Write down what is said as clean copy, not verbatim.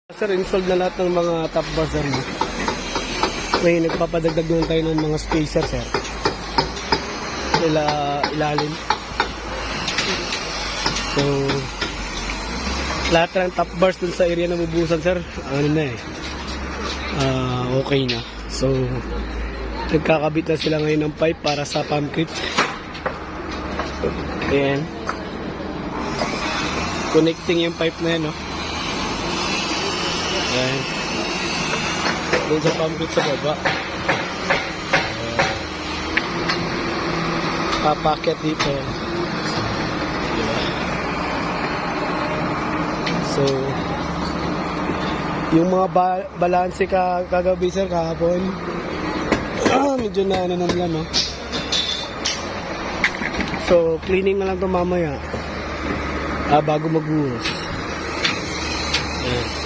Sir, installed na lahat ng mga top buzzer mo. May nagpapadagdag naman tayo ng mga spacer, sir. Ilalim. So, lahat ng top bars dun sa area na bubusan, sir, ano na okay na. So, nagkakabit na sila ngayon ng pipe para sa pump kit. Ayan. Connecting yung pipe na yan, no? Ayan. Doon sa pump kit sa baba. Papaket dito. So, yung mga balanse kagabi, sir, kahapon, medyo na ano naman, no? So, cleaning na lang ito mamaya bago magbuhos. Ayan.